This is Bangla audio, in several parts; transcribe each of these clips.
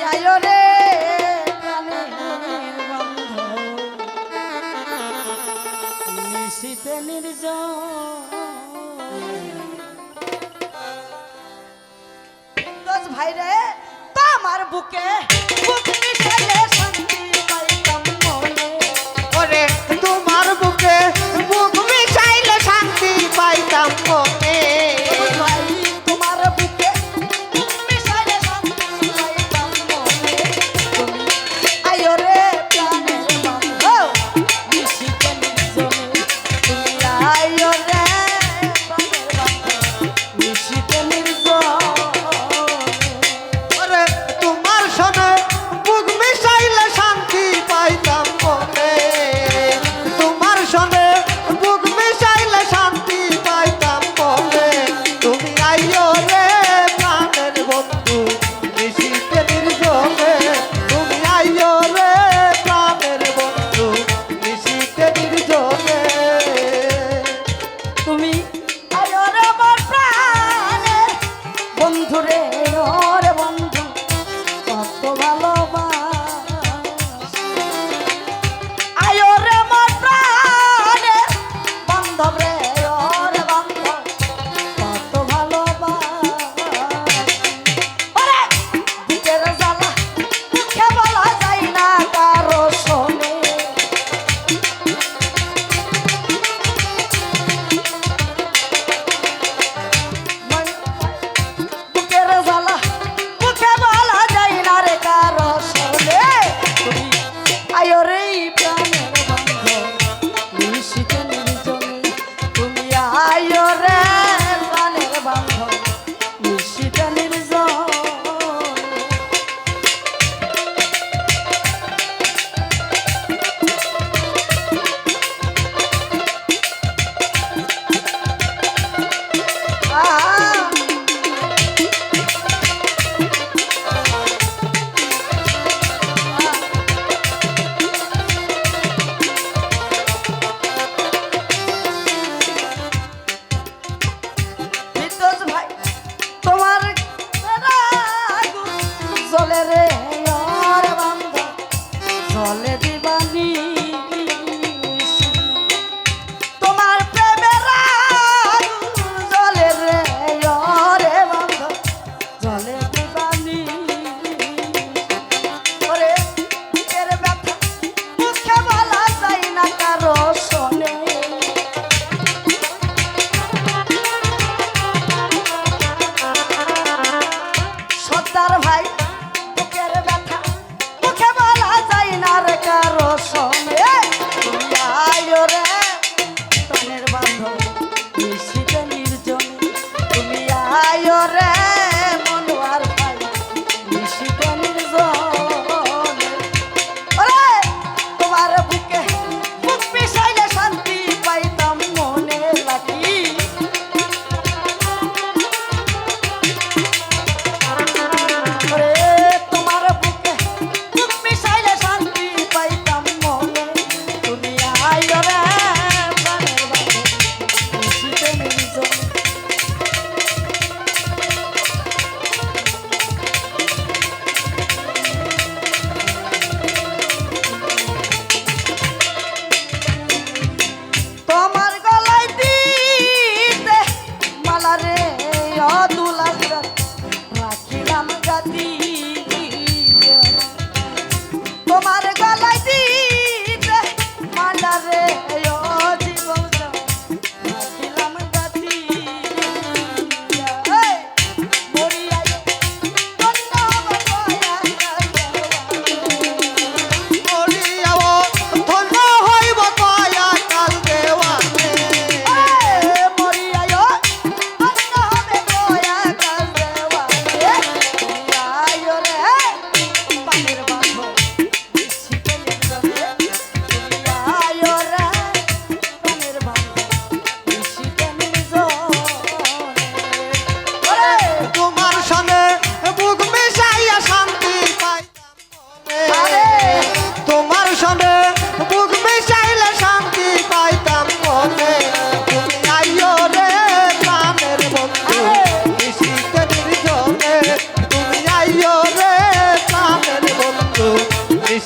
আয়ো রে প্রাণের বন্ধু নিশিতে নির্জন ভাই রে তোমার বুকে বুক মিশাইলে শান্তি পাইতাম মনে ওরে তোমার বুকে বুক মিশাইলে শান্তি পাইতাম মনে ভাই তোমার বুকে বুক মিশাইলে শান্তি পাইতাম মনে তুমি আয়ো রে প্রাণের বন্ধু নিশিতে নির্জনে তুমি আয়ো রে প্রাণের বন্ধু নিশিতে নির্জনে ওরে তোমার সনে বুক মিশাইলে শান্তি পাইতাম মনে তোমার সনে বুক মিশাইলে শান্তি পাইতাম মনে তুমি আইও রে প্রাণের বন্ধু নিশিতে নির্জনে তুমি আইও রে প্রাণের বন্ধু নিশিতে নির্জনে তুমি আয়ো রে আমার প্রাণের বন্ধু রে ওরে বন্ধু কত ভালোবাস আয়ো রে আমার প্রাণের বান্ধব রে ওরে বান্ধব কত ভালোবাস ওরে বুকের জ্বালা মুখে বলা যায় না কারো শোনে বুকের জ্বালা মুখে বলা যায় না রে কারো শোনে তুমি আয়ো রে প্রাণের বন্ধু নিশিতে নির্জনে তুমি আয়ো রে প্রাণের বন্ধু নিশিতে নির্জনে বিদ্যুৎ ভাই তোমার জলে রে ওর বান্ধব জলে দিবানি তোমার প্রেমের জলে রে ওরে বান্ধব জলে দিবানি ওরে বুকের ব্যথা মুখে বলা যায় না কারো শোনে সর্দার ভাই বুকের ব্যথা মুখে বলা যায় না রে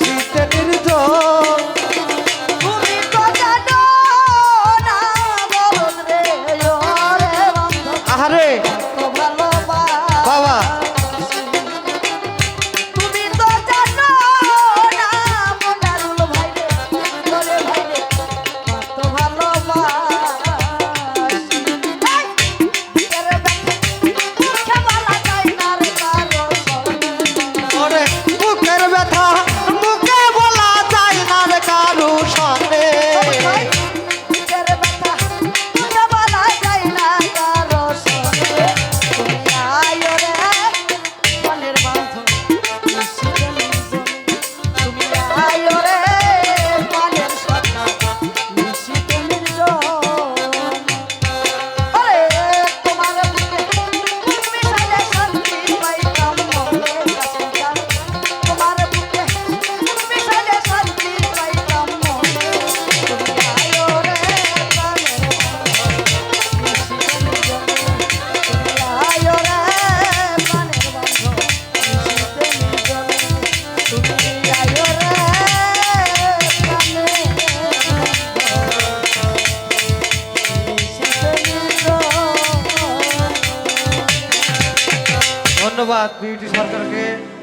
নিশীথে নির্জন। তুমি তো জানো না বলদ রে ওরে বন্ধু আহারে তো ভালোবাসি বাবা তুমি তো জানো না মনারুল ভাই রে ওরে ভাই রে কত ভালোবাসি এর মুখে বলা যায় না রে কারো সঙ্গে ওরে বুকের ব্যথা মুখে বলা যায় না রে কারু সামনে। বুকের ব্যথা মুখে বলা যায় না কারো সঙ্গে তুমি আয়ো রে মনের বাঁধন নিশীথে নির্জন তুমি আয়ো রে মনের সখা নিশীথে নির্জন ওরে তোমার বুকে বুক মিশাইলে শান্তি পাইতাম মনে কাছে তোমার বুকে বুক মিশাইলে শান্তি পাইতাম মনে তুমি আয়ো রে প্রাণের বন্ধু নিশীথে নির্জন তুমি আয়ো রে প্রাণের বন্ধু নিশীথে নির্জন তুমি আয়ো রে প্রাণের নিশীথে নির্জন। ধন্যবাদ বিউটি সরকারকে।